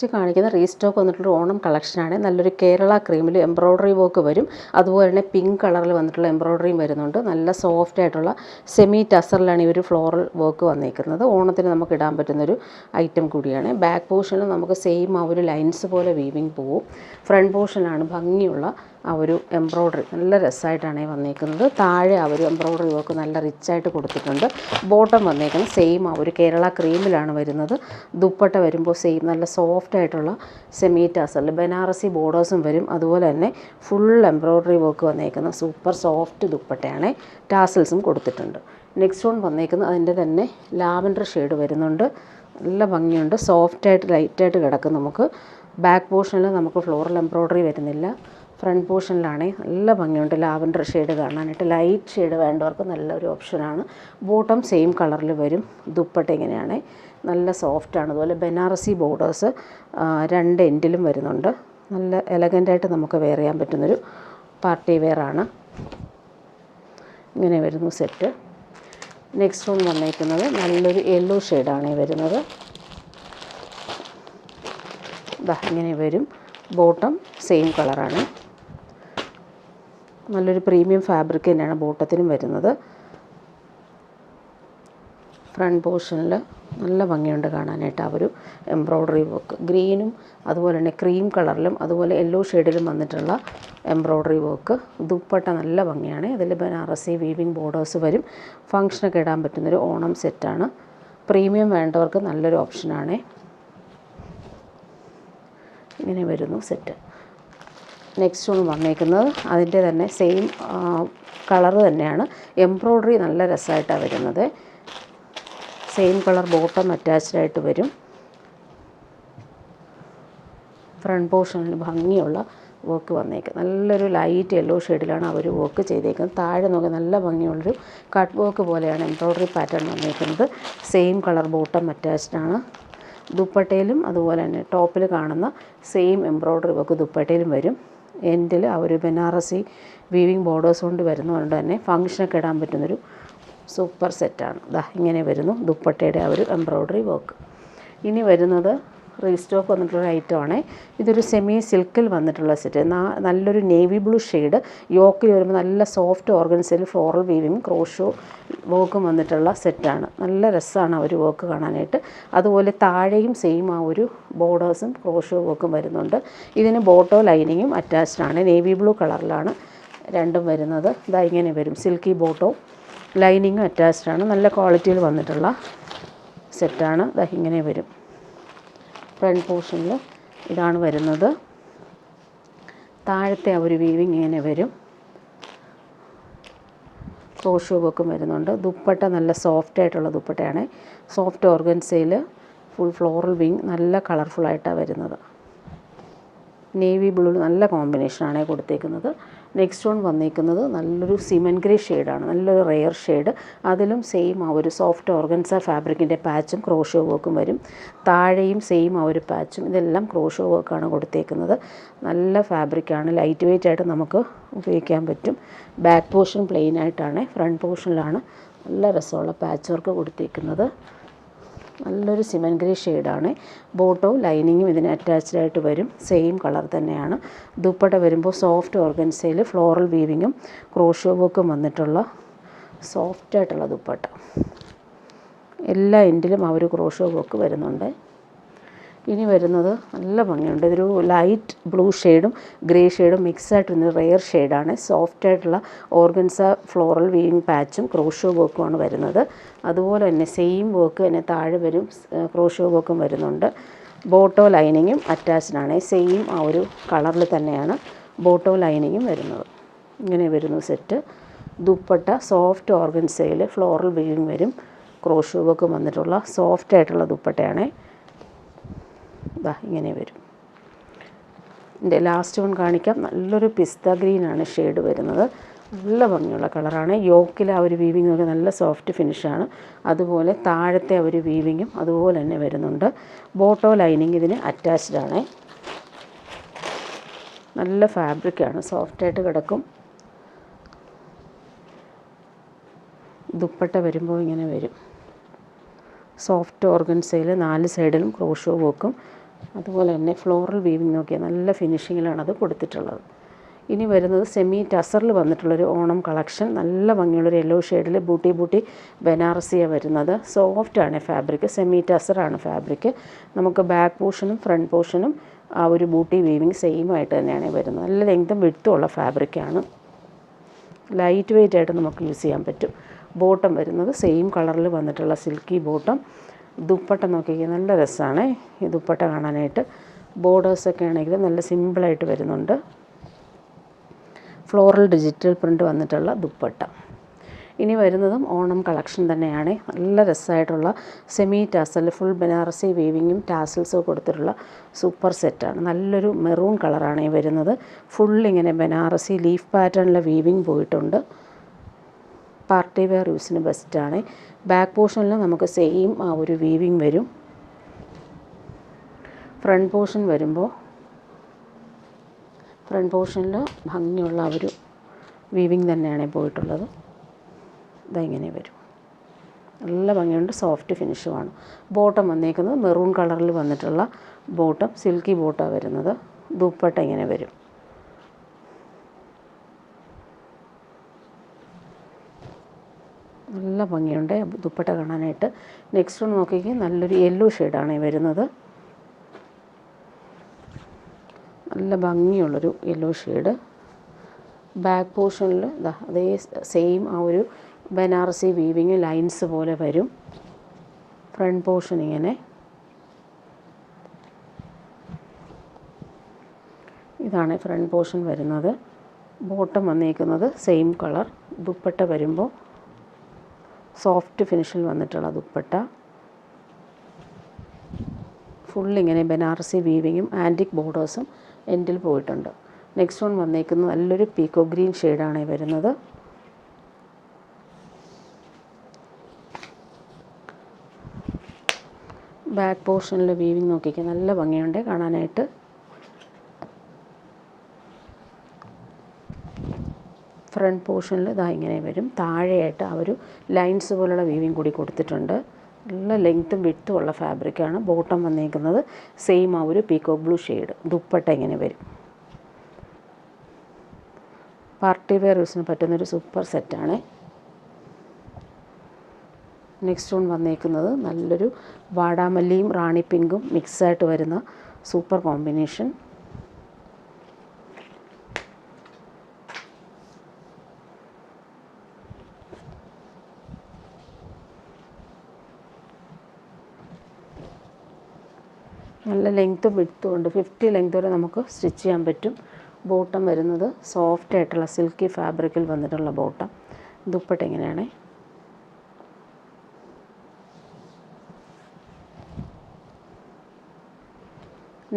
Next കാണിക്കുന്ന restock വന്നിട്ടുള്ള ഓണം കളക്ഷനാണ്. നല്ലൊരു കേരള ക്രീമിൽ എംബ്രോയ്ഡറി വർക്ക് വരും. അതുപോലെ തന്നെ പിങ്ക് കളറിൽ വന്നിട്ടുള്ള എംബ്രോയ്ഡറിയും വരുന്നുണ്ട്. നല്ല സോഫ്റ്റ് ആയിട്ടുള്ള സെമി ടസറിലാണ് ഈ ഒരു ഫ്ലോറൽ വർക്ക് വന്നിരിക്കുന്നത്. ഓണത്തിന് നമുക്ക് ഇടാൻ പറ്റുന്നൊരു ഐറ്റം കൂടിയാണ്. ബാക്ക് പോർഷനിൽ നമുക്ക് സെയിം ആ ഒരു ലൈൻസ് പോലെ വീവിങ് പോവും. ഫ്രണ്ട് പോർഷനിലാണ് ഭംഗിയുള്ള ആ ഒരു എംബ്രോയ്ഡറി നല്ല രസമായിട്ടാണ് വന്നിരിക്കുന്നത്. താഴെ ആ ഒരു എംബ്രോയ്ഡറി വർക്ക് നല്ല റിച്ചായിട്ട് കൊടുത്തിട്ടുണ്ട്. ബോട്ടം വന്നിരിക്കുന്നത് സെയിം ആ ഒരു കേരള ക്രീമിലാണ് വരുന്നത്. ദുപ്പട്ട വരുമ്പോൾ സെയിം നല്ല സോഫ്റ്റ് ആയിട്ടുള്ള സെമി ടാസറിൽ ബനാറസി ബോർഡേഴ്സും വരും. അതുപോലെ തന്നെ ഫുൾ എംബ്രോയ്ഡറി വർക്ക് വന്നിരിക്കുന്ന സൂപ്പർ സോഫ്റ്റ് ദുപ്പട്ടയാണ്. ടാസൽസും കൊടുത്തിട്ടുണ്ട്. നെക്സ്റ്റ് വൺ വന്നിരിക്കുന്നത് അതിൻ്റെ തന്നെ ലാവൻഡർ ഷെയ്ഡ് വരുന്നുണ്ട്. നല്ല ഭംഗിയുണ്ട്. സോഫ്റ്റായിട്ട് ലൈറ്റായിട്ട് കിടക്കും. നമുക്ക് ബാക്ക് പോർഷനിൽ നമുക്ക് ഫ്ലോറൽ എംബ്രോയ്ഡറി വരുന്നില്ല. ഫ്രണ്ട് പോർഷനിലാണേ നല്ല ഭംഗിയുണ്ട്. ലാവൻഡർ ഷെയ്ഡ് കാണാനായിട്ട് ലൈറ്റ് ഷെയ്ഡ് വേണ്ടവർക്ക് നല്ലൊരു ഓപ്ഷനാണ്. ബോട്ടം സെയിം കളറിൽ വരും. ദുപ്പട്ട ഇങ്ങനെയാണ്, നല്ല സോഫ്റ്റാണ്. അതുപോലെ ബനാറസി ബോർഡേഴ്സ് രണ്ട് എൻഡിലും വരുന്നുണ്ട്. നല്ല എലഗൻ്റായിട്ട് നമുക്ക് വെയർ ചെയ്യാൻ പറ്റുന്നൊരു പാർട്ടി വെയറാണ്. ഇങ്ങനെ വരുന്നു സെറ്റ്. നെക്സ്റ്റ് വൺ വന്നേക്കുന്നത് നല്ലൊരു യെല്ലോ ഷെയ്ഡാണ് വരുന്നത്. ഇങ്ങനെ വരും. ബോട്ടം സെയിം കളറാണ്. നല്ലൊരു പ്രീമിയം ഫാബ്രിക് തന്നെയാണ് ബോട്ടത്തിനും വരുന്നത്. ഫ്രണ്ട് പോർഷനിൽ നല്ല ഭംഗിയുണ്ട് കാണാനായിട്ട് ആ ഒരു എംബ്രോയ്ഡറി വർക്ക്. ഗ്രീനും അതുപോലെ തന്നെ ക്രീം കളറിലും അതുപോലെ യെല്ലോ ഷെയ്ഡിലും വന്നിട്ടുള്ള എംബ്രോയ്ഡറി വർക്ക്. ദുപ്പട്ട നല്ല ഭംഗിയാണ്. അതിൽ ബനാറസി വീവിങ് ബോർഡേഴ്സ് വരും. ഫങ്ഷനൊക്കെ ഇടാൻ പറ്റുന്നൊരു ഓണം സെറ്റാണ്. പ്രീമിയം വേണ്ടവർക്ക് നല്ലൊരു ഓപ്ഷനാണ്. ഇങ്ങനെ വരുന്നു സെറ്റ്. നെക്സ്റ്റ് ഒന്ന് വന്നേക്കുന്നത് അതിൻ്റെ തന്നെ സെയിം കളറ് തന്നെയാണ്. എംബ്രോയ്ഡറി നല്ല രസമായിട്ടാണ് വരുന്നത്. സെയിം കളർ ബോട്ടം അറ്റാച്ച്ഡായിട്ട് വരും. ഫ്രണ്ട് പോർഷനിൽ ഭംഗിയുള്ള വർക്ക് വന്നേക്കുന്നത്. നല്ലൊരു ലൈറ്റ് യെല്ലോ ഷെയ്ഡിലാണ് അവർ വർക്ക് ചെയ്തേക്കുന്നത്. താഴെ നോക്കി നല്ല ഭംഗിയുള്ളൊരു കട്ട് വർക്ക് പോലെയാണ് എംബ്രോയ്ഡറി പാറ്റേൺ വന്നേക്കുന്നത്. സെയിം കളർ ബോട്ടം അറ്റാച്ച്ഡാണ്. ദുപ്പട്ടയിലും അതുപോലെ തന്നെ ടോപ്പിൽ കാണുന്ന സെയിം എംബ്രോയ്ഡറി വർക്ക് ദുപ്പട്ടയിലും വരും. എൻഡിൽ ആ ഒരു ബനാറസി വീവിങ് ബോർഡേഴ്സ് കൊണ്ട് വരുന്നതുകൊണ്ട് തന്നെ ഫങ്ഷനൊക്കെ ഇടാൻ പറ്റുന്നൊരു സൂപ്പർ സെറ്റാണ്. ഇങ്ങനെ വരുന്നു ദുപ്പട്ടയുടെ ആ ഒരു എംബ്രോയ്ഡറി വർക്ക്. ഇനി വരുന്നത് റീസ്റ്റോക്ക് വന്നിട്ടുള്ള ഐറ്റമാണ്. ഇതൊരു സെമി സിൽക്കിൽ വന്നിട്ടുള്ള സെറ്റ്. നല്ലൊരു നേവി ബ്ലൂ ഷെയ്ഡ് യോക്കിൽ വരുമ്പോൾ നല്ല സോഫ്റ്റ് ഓർഗൻസയിൽ ഫ്ലോറൽ വീവിങ് ക്രോഷോ വർക്കും വന്നിട്ടുള്ള സെറ്റാണ്. നല്ല രസമാണ് ആ ഒരു വർക്ക് കാണാനായിട്ട്. അതുപോലെ താഴെയും സെയിം ആ ഒരു ബോർഡേഴ്സും ക്രോഷോ വർക്കും വരുന്നുണ്ട്. ഇതിന് ബോട്ടോ ലൈനിങ്ങും അറ്റാച്ച്ഡാണ്. നേവി ബ്ലൂ കളറിലാണ് രണ്ടും വരുന്നത്. ഇങ്ങനെ വരും. സിൽക്കി ബോട്ടോ ലൈനിങ്ങും അറ്റാച്ച്ഡാണ്. നല്ല ക്വാളിറ്റിയിൽ വന്നിട്ടുള്ള സെറ്റാണ്. ഇങ്ങനെ വരും. ഫ്രണ്ട് പോർഷനിൽ ഇതാണ് വരുന്നത്. താഴത്തെ ആ ഒരു വീവിങ് ഇങ്ങനെ വരും. ക്രോഷോ വർക്കും വരുന്നുണ്ട്. ദുപ്പട്ട നല്ല സോഫ്റ്റ് ആയിട്ടുള്ള ദുപ്പട്ടയാണ്. സോഫ്റ്റ് ഓർഗൻസയിൽ ഫുൾ ഫ്ലോറൽ വിങ് നല്ല കളർഫുള്ളായിട്ടാണ് വരുന്നത്. നേവി ബ്ലൂ നല്ല കോമ്പിനേഷനാണ് കൊടുത്തേക്കുന്നത്. നെക്സ്റ്റ് വൺ വന്നിരിക്കുന്നത് നല്ലൊരു സിമൻറ്റ് ഗ്രേ ഷെയ്ഡാണ്. നല്ലൊരു റെയർ ഷെയ്ഡ്. അതിലും സെയിം ആ ഒരു സോഫ്റ്റ് ഓർഗൻസ ഫാബ്രിക്കിൻ്റെ പാച്ചും ക്രോഷോ വർക്കും വരും. താഴെയും സെയിം ആ ഒരു പാച്ചും. ഇതെല്ലാം ക്രോഷോ വർക്കാണ് കൊടുത്തേക്കുന്നത്. നല്ല ഫാബ്രിക്കാണ്. ലൈറ്റ് വെയ്റ്റ് ആയിട്ട് നമുക്ക് ഉപയോഗിക്കാൻ പറ്റും. ബാക്ക് പോർഷൻ പ്ലെയിൻ ആയിട്ടാണ്. ഫ്രണ്ട് പോർഷനിലാണ് നല്ല രസമുള്ള പാച്ച് വർക്ക് കൊടുത്തേക്കുന്നത്. നല്ലൊരു സിമൻറ്റ് ഗ്രേ ഷെയ്ഡാണ്. ബോട്ടവും ലൈനിങ്ങും ഇതിന് അറ്റാച്ച്ഡായിട്ട് വരും. സെയിം കളർ തന്നെയാണ്. ദുപ്പട്ട വരുമ്പോൾ സോഫ്റ്റ് ഓർഗൻസയിൽ ഫ്ലോറൽ വീവിങ്ങും ക്രോഷോ വർക്കും വന്നിട്ടുള്ള സോഫ്റ്റായിട്ടുള്ള ദുപ്പട്ട. എല്ലാ എൻഡിലും ആ ഒരു ക്രോഷോ വർക്ക് വരുന്നുണ്ട്. ഇനി വരുന്നത് നല്ല ഭംഗിയുണ്ട്. ഇതൊരു ലൈറ്റ് ബ്ലൂ ഷെയ്ഡും ഗ്രേ ഷെയ്ഡും മിക്സായിട്ട് വരുന്ന റെയർ ഷെയ്ഡാണ്. സോഫ്റ്റായിട്ടുള്ള ഓർഗൻസ ഫ്ലോറൽ വീവിങ് പാച്ചും ക്രോഷോ വർക്കുമാണ് വരുന്നത്. അതുപോലെ തന്നെ സെയിം വർക്ക് തന്നെ താഴെ വരും. ക്രോഷോ വർക്കും വരുന്നുണ്ട്. ബോട്ടോ ലൈനിങ്ങും അറ്റാച്ച്ഡാണ്. സെയിം ആ ഒരു കളറിൽ തന്നെയാണ് ബോട്ടോ ലൈനിങ്ങും വരുന്നത്. ഇങ്ങനെ വരുന്നു സെറ്റ്. ദുപ്പട്ട സോഫ്റ്റ് ഓർഗൻസയിൽ ഫ്ലോറൽ വീവിങ് വരും. ക്രോഷോ വർക്കും വന്നിട്ടുള്ള സോഫ്റ്റായിട്ടുള്ള ദുപ്പട്ടയാണ്. ഇങ്ങനെ വരും. ഇതിൻ്റെ ലാസ്റ്റ് വൺ കാണിക്കാം. നല്ലൊരു പിസ്ത ഗ്രീനാണ് ഷെയ്ഡ് വരുന്നത്. നല്ല ഭംഗിയുള്ള കളറാണ്. യോക്കിൽ ആ ഒരു വീവിങ് ഒക്കെ നല്ല സോഫ്റ്റ് ഫിനിഷാണ്. അതുപോലെ താഴത്തെ ആ ഒരു വീവിങ്ങും അതുപോലെ തന്നെ വരുന്നുണ്ട്. ബോട്ടോ ലൈനിങ് ഇതിന് അറ്റാച്ച്ഡാണ്. നല്ല ഫാബ്രിക്കാണ്. സോഫ്റ്റായിട്ട് കിടക്കും. ദുപ്പട്ട വരുമ്പോൾ ഇങ്ങനെ വരും. സോഫ്റ്റ് ഓർഗൻസയിൽ 4 സൈഡിലും ക്രോഷോ വർക്കും അതുപോലെ തന്നെ ഫ്ലോറൽ വീവിങ് നോക്കിയാൽ നല്ല ഫിനിഷിങ്ങിലാണ് അത് കൊടുത്തിട്ടുള്ളത്. ഇനി വരുന്നത് സെമി ടസറിൽ വന്നിട്ടുള്ളൊരു ഓണം കളക്ഷൻ. നല്ല ഭംഗിയുള്ളൊരു യെല്ലോ ഷെയ്ഡിൽ ബൂട്ടി ബനാറസിയാണ് വരുന്നത്. സോഫ്റ്റാണ് ഫാബ്രിക്, സെമി ടസറാണ് ഫാബ്രിക്. നമുക്ക് ബാക്ക് പോർഷനും ഫ്രണ്ട് പോർഷനും ആ ഒരു ബൂട്ടി വീവിങ് സെയിം ആയിട്ട് തന്നെയാണ് വരുന്നത്. നല്ല ലെങ്തും വിഡ്ത്തും ഉള്ള ഫാബ്രിക്കാണ്. ലൈറ്റ് വെയ്റ്റ് ആയിട്ട് നമുക്ക് യൂസ് ചെയ്യാൻ പറ്റും. ബോട്ടം വരുന്നത് സെയിം കളറിൽ വന്നിട്ടുള്ള സിൽക്കി ബോട്ടം. ദുപ്പട്ട നോക്കിയാൽ നല്ല രസമാണ് ഈ ദുപ്പട്ട കാണാനായിട്ട്. ബോർഡേഴ്സൊക്കെ ആണെങ്കിൽ നല്ല സിമ്പിളായിട്ട് വരുന്നുണ്ട്. ഫ്ലോറൽ ഡിജിറ്റൽ പ്രിൻ്റ് വന്നിട്ടുള്ള ദുപ്പട്ട. ഇനി വരുന്നതും ഓണം കളക്ഷൻ തന്നെയാണ്. നല്ല രസമായിട്ടുള്ള സെമി ടാസൽ ഫുൾ ബനാറസി വീവിങ്ങും ടാസൽസും കൊടുത്തിട്ടുള്ള സൂപ്പർ സെറ്റാണ്. നല്ലൊരു മെറൂൺ കളറാണ് ഈ വരുന്നത്. ഫുള്ളിങ്ങനെ ബനാറസി ലീഫ് പാറ്റേണിലെ വീവിങ് പോയിട്ടുണ്ട്. പാർട്ടി വെയർ യൂസിന് ബെസ്റ്റാണ്. ബാക്ക് പോർഷനിൽ നമുക്ക് സെയിം ആ ഒരു വീവിങ് വരും. ഫ്രണ്ട് പോർഷൻ വരുമ്പോൾ ഫ്രണ്ട് പോർഷനിൽ ഭംഗിയുള്ള ആ ഒരു വീവിങ് തന്നെയാണ് പോയിട്ടുള്ളത്. ഇങ്ങനെ വരും. നല്ല ഭംഗിയുണ്ട്, സോഫ്റ്റ് ഫിനിഷുമാണ്. ബോട്ടം വന്നേക്കുന്നത് മെറൂൺ കളറിൽ വന്നിട്ടുള്ള ബോട്ടം, സിൽക്കി ബോട്ടമാണ് വരുന്നത്. ദുപ്പട്ട ഇങ്ങനെ വരും. നല്ല ഭംഗിയുണ്ട് ദുപ്പട്ട കാണാനായിട്ട്. നെക്സ്റ്റ് ഒന്ന് നോക്കിക്കേ, നല്ലൊരു യെല്ലോ ഷെയ്ഡാണ് വരുന്നത്. നല്ല ഭംഗിയുള്ളൊരു യെല്ലോ ഷെയ്ഡ്. ബാക്ക് പോർഷനിൽ അതേ സെയിം ആ ഒരു ബനാറസി വീവിങ് ലൈൻസ് പോലെ വരും. ഫ്രണ്ട് പോർഷൻ ഇങ്ങനെ. ഇതാണ് ഫ്രണ്ട് പോർഷൻ വരുന്നത്. ബോട്ടം വന്നേക്കുന്നത് സെയിം കളർ. ദുപ്പട്ട വരുമ്പോൾ സോഫ്റ്റ് ഫിനിഷിൽ വന്നിട്ടുള്ള ദുപ്പട്ട. ഫുള്ളിങ്ങനെ ബനാറസി വീവിങ്ങും ആൻറ്റിക് ബോർഡേഴ്സും എൻഡിൽ പോയിട്ടുണ്ട്. നെക്സ്റ്റ് വൺ വന്നേക്കുന്നത് നല്ലൊരു പീക്കോ ഗ്രീൻ ഷെയ്ഡാണ് വരുന്നത്. ബാക്ക് പോർഷനിൽ വീവിങ് നോക്കിക്കുക, നല്ല ഭംഗിയുണ്ട് കാണാനായിട്ട്. ഫ്രണ്ട് പോർഷനിൽ ഇങ്ങനെ വരും. താഴെയായിട്ട് ആ ഒരു ലൈൻസ് പോലുള്ള വീവിങ് കൂടി കൊടുത്തിട്ടുണ്ട്. നല്ല ലെങ്ത്തും വിഡ്ത്തും ഉള്ള ഫാബ്രിക്കാണ്. ബോട്ടം വന്നേക്കുന്നത് സെയിം ആ ഒരു പീക്കോക്ക് ബ്ലൂ ഷെയ്ഡ്. ദുപ്പട്ട ഇങ്ങനെ വരും. പാർട്ടി വെയർ യൂസിന് പറ്റുന്നൊരു സൂപ്പർ സെറ്റാണ്. നെക്സ്റ്റ് വൺ വന്നേക്കുന്നത് നല്ലൊരു വാടാമല്ലിയും റാണി പിങ്കും മിക്സായിട്ട് വരുന്ന സൂപ്പർ കോമ്പിനേഷൻ. നല്ല ലെങ്ത്തും വിഡ്ത്തും ഉണ്ട്. 50 ലെങ്ത് വരെ നമുക്ക് സ്റ്റിച്ച് ചെയ്യാൻ പറ്റും. ബോട്ടം വരുന്നത് സോഫ്റ്റ് ആയിട്ടുള്ള സിൽക്കി ഫാബ്രിക്കിൽ വന്നിട്ടുള്ള ബോട്ടം. ദുപ്പട്ട ഇങ്ങനെയാണ്.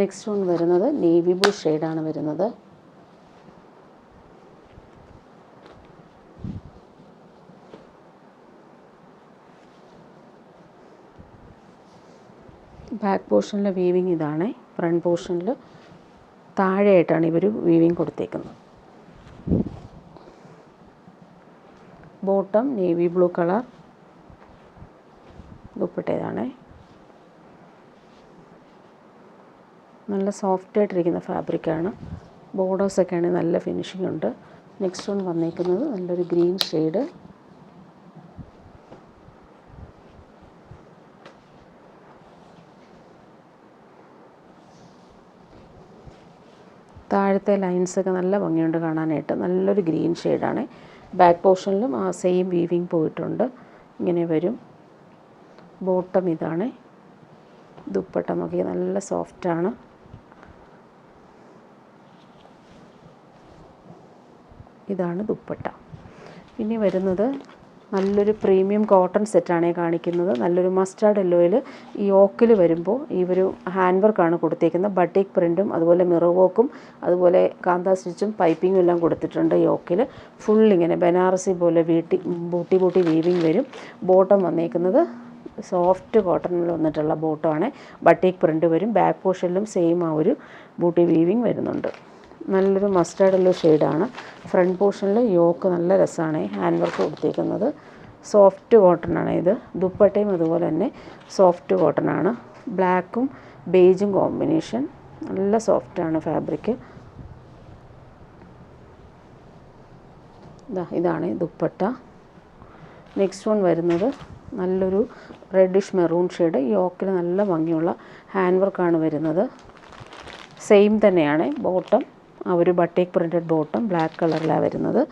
നെക്സ്റ്റ് വൺ വരുന്നത് നേവി ബ്ലൂ ഷെയ്ഡാണ് വരുന്നത്. ബാക്ക് പോർഷനിലെ വീവിങ് ഇതാണ്. ഫ്രണ്ട് പോർഷനിൽ താഴെയായിട്ടാണ് ഇവർ വീവിങ് കൊടുത്തേക്കുന്നത്. Bottom navy blue colour. Dupatta ഇതാണ്. നല്ല സോഫ്റ്റായിട്ടിരിക്കുന്ന ഫാബ്രിക്കാണ്. ബോർഡേഴ്സൊക്കെ ആണെങ്കിൽ നല്ല ഫിനിഷിംഗ് ഉണ്ട്. നെക്സ്റ്റ് വൺ വന്നേക്കുന്നത് നല്ലൊരു ഗ്രീൻ ഷെയ്ഡ്. താഴത്തെ ലൈൻസൊക്കെ നല്ല ഭംഗിയുണ്ട് കാണാനായിട്ട്. നല്ലൊരു ഗ്രീൻ ഷെയ്ഡാണ്. ബാക്ക് പോർഷനിലും ആ സെയിം വീവിങ് പോയിട്ടുണ്ട്. ഇങ്ങനെ വരും. ബോട്ടം ഇതാണ്. ദുപ്പട്ട നോക്കി നല്ല സോഫ്റ്റാണ്. ഇതാണ് ദുപ്പട്ട. ഇനി വരുന്നത് നല്ലൊരു പ്രീമിയം കോട്ടൺ സെറ്റാണ് കാണിക്കുന്നത്. നല്ലൊരു മസ്റ്റാർഡ് യെല്ലോയിൽ ഈ യോക്കിൽ വരുമ്പോൾ ഈ ഒരു ഹാൻഡ് വർക്കാണ് കൊടുത്തേക്കുന്നത്. ബട്ടിക് പ്രിൻറ്റും അതുപോലെ മിറർ വർക്കും അതുപോലെ കാന്ത സ്റ്റിച്ചും പൈപ്പിങ്ങും എല്ലാം കൊടുത്തിട്ടുണ്ട്. യോക്കിൽ ഫുള്ളിങ്ങനെ ബനാറസി പോലെ ബൂട്ടി വീവിങ് വരും. ബോട്ടം വന്നേക്കുന്നത് സോഫ്റ്റ് കോട്ടണിൽ വന്നിട്ടുള്ള ബോട്ടമാണ്. ബട്ടിക് പ്രിൻറ്റ് വരും. ബാക്ക് പോർഷനിലും സെയിം ആ ഒരു ബൂട്ടി വീവിങ് വരുന്നുണ്ട്. നല്ലൊരു മസ്റ്റാർഡ് യെല്ലോ ഷെയ്ഡാണ്. ഫ്രണ്ട് പോർഷനിൽ യോക്ക് നല്ല രസമാണ് ഹാൻഡ് വർക്ക് കൊടുത്തേക്കുന്നത്. സോഫ്റ്റ് കോട്ടണാണ് ഇത്. ദുപ്പട്ടയും അതുപോലെ തന്നെ സോഫ്റ്റ് കോട്ടണാണ്. ബ്ലാക്കും ബേജും കോമ്പിനേഷൻ. നല്ല സോഫ്റ്റാണ് ഫാബ്രിക്. ഇതാണ് ദുപ്പട്ട. നെക്സ്റ്റ് വൺ വരുന്നത് നല്ലൊരു റെഡിഷ് മെറൂൺ ഷെയ്ഡ്. യോക്കിൽ നല്ല ഭംഗിയുള്ള ഹാൻഡ് വർക്കാണ് വരുന്നത്. സെയിം തന്നെയാണ് ബോട്ടം. ആ ഒരു ബട്ടീക് പ്രിൻറ്റഡ് ബോട്ടം ബ്ലാക്ക് കളറിലാണ് വരുന്നത്.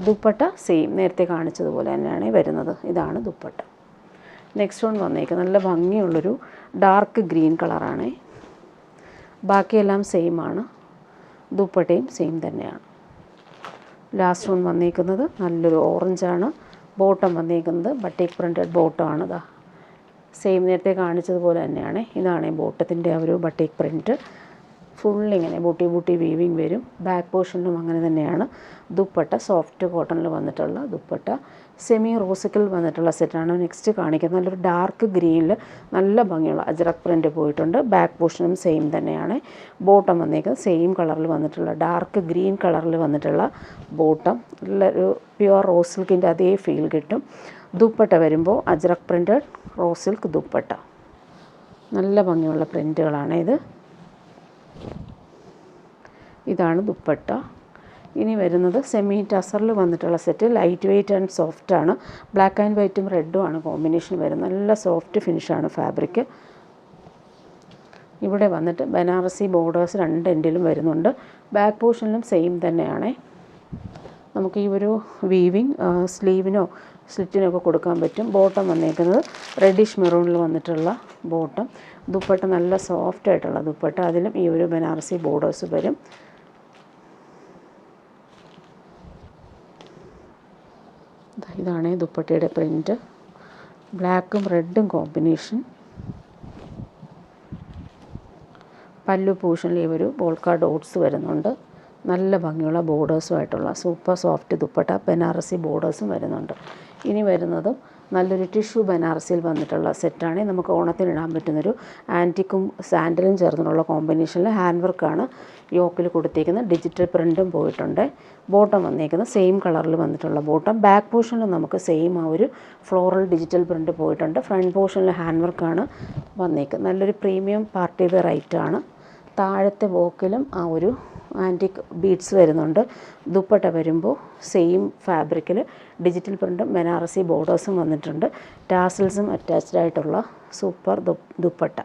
ദുപ്പട്ട സെയിം നേരത്തെ കാണിച്ചതുപോലെ തന്നെയാണ് വരുന്നത്. ഇതാണ് ദുപ്പട്ട. നെക്സ്റ്റ് വൺ വന്നേക്കുന്നത് നല്ല ഭംഗിയുള്ളൊരു ഡാർക്ക് ഗ്രീൻ കളറാണ്. ബാക്കിയെല്ലാം സെയിം ആണ്. ദുപ്പട്ടയും സെയിം തന്നെയാണ്. ലാസ്റ്റ് വൺ വന്നേക്കുന്നത് നല്ലൊരു ഓറഞ്ചാണ്. ബോട്ടം വന്നേക്കുന്നത് ബട്ടീക് പ്രിൻറ്റഡ് ബോട്ടമാണ്. സെയിം നേരത്തെ കാണിച്ചതുപോലെ തന്നെയാണ്. ഇതാണ് ബോട്ടത്തിൻ്റെ ആ ഒരു ബട്ടീക് പ്രിൻറ്റ്. ഫുള്ളിങ്ങനെ ബൂട്ടി ബൂട്ടി വീവിങ് വരും. ബാക്ക് പോർഷനിലും അങ്ങനെ തന്നെയാണ്. ദുപ്പട്ട സോഫ്റ്റ് കോട്ടണിൽ വന്നിട്ടുള്ള ദുപ്പട്ട. സെമി റോസിക്കൽ വന്നിട്ടുള്ള സെറ്റാണ് നെക്സ്റ്റ് കാണിക്കുന്നത്. നല്ലൊരു ഡാർക്ക് ഗ്രീനിൽ നല്ല ഭംഗിയുള്ള അജ്രക് പ്രിൻറ്റ് പോയിട്ടുണ്ട്. ബാക്ക് പോർഷനും സെയിം തന്നെയാണ്. ബോട്ടം വന്നേക്കുന്നത് സെയിം കളറിൽ വന്നിട്ടുള്ള ഡാർക്ക് ഗ്രീൻ കളറിൽ വന്നിട്ടുള്ള ബോട്ടം. നല്ലൊരു പ്യുവർ റോസ് സിൽക്കിൻ്റെ അതേ ഫീൽ കിട്ടും. ദുപ്പട്ട വരുമ്പോൾ ajrak printed rose silk dupatta. നല്ല ഭംഗിയുള്ള പ്രിൻറ്റുകളാണ് ഇത്. ഇതാണ് ദുപ്പട്ട. ഇനി വരുന്നത് സെമി ടസറിൽ വന്നിട്ടുള്ള സെറ്റ്. ലൈറ്റ് വെയ്റ്റ് ആൻഡ് സോഫ്റ്റാണ്. ബ്ലാക്ക് ആൻഡ് വൈറ്റും റെഡും ആണ് കോമ്പിനേഷൻ വരുന്നത്. നല്ല സോഫ്റ്റ് ഫിനിഷാണ് ഫാബ്രിക്. ഇവിടെ വന്നിട്ട് ബനാറസി ബോർഡേഴ്സ് രണ്ട് എൻഡിലും വരുന്നുണ്ട്. ബാക്ക് പോർഷനിലും സെയിം തന്നെയാണ്. നമുക്ക് ഈ ഒരു വീവിങ് സ്ലീവിനോ സ്ലിറ്റിനൊക്കെ കൊടുക്കാൻ പറ്റും. ബോട്ടം വന്നേക്കുന്നത് റെഡിഷ് മെറൂണിൽ വന്നിട്ടുള്ള ബോട്ടം. ദുപ്പട്ട നല്ല സോഫ്റ്റ് ആയിട്ടുള്ള ദുപ്പട്ട. അതിലും ഈ ഒരു ബനാറസി ബോർഡേഴ്സ് വരും. ഇതാണ് ദുപ്പട്ടയുടെ പ്രിൻറ്റ്. ബ്ലാക്കും റെഡും കോമ്പിനേഷൻ. പല്ലു പോർഷനിൽ ഈ ഒരു പോൾക്ക ഡോട്ട്സ് വരുന്നുണ്ട്. നല്ല ഭംഗിയുള്ള ബോർഡേഴ്സുമായിട്ടുള്ള സൂപ്പർ സോഫ്റ്റ് ദുപ്പട്ട. ബനാറസി ബോർഡേഴ്സും വരുന്നുണ്ട്. ഇനി വരുന്നതും നല്ലൊരു ടിഷ്യൂ ബനാറസിയിൽ വന്നിട്ടുള്ള സെറ്റാണ്. നമുക്ക് ഓണത്തിന് ഇടാൻ പറ്റുന്നൊരു ആൻറ്റിക്കും സാൻഡലും ചേർന്നുള്ള കോമ്പിനേഷനിൽ ഹാൻഡ് വർക്കാണ് യോക്കിൽ കൊടുത്തേക്കുന്നത്. ഡിജിറ്റൽ പ്രിൻറ്റും പോയിട്ടുണ്ട്. ബോട്ടം വന്നേക്കുന്നത് സെയിം കളറിൽ വന്നിട്ടുള്ള ബോട്ടം. ബാക്ക് പോർഷനിൽ നമുക്ക് സെയിം ആ ഒരു ഫ്ലോറൽ ഡിജിറ്റൽ പ്രിൻറ്റ് പോയിട്ടുണ്ട്. ഫ്രണ്ട് പോർഷനിൽ ഹാൻഡ് വർക്കാണ് വന്നേക്കുന്നത്. നല്ലൊരു പ്രീമിയം പാർട്ടി വെയർ ഐറ്റമാണ്. താഴത്തെ വോക്കിലും ആ ഒരു ആൻറ്റിക് ബീഡ്സ് വരുന്നുണ്ട്. ദുപ്പട്ട വരുമ്പോൾ സെയിം ഫാബ്രിക്കിൽ ഡിജിറ്റൽ പ്രിൻറ്റും ബനാറസി ബോർഡേഴ്സും വന്നിട്ടുണ്ട്. ടാസിൽസും അറ്റാച്ച്ഡ് ആയിട്ടുള്ള സൂപ്പർ ദുപ്പട്ട.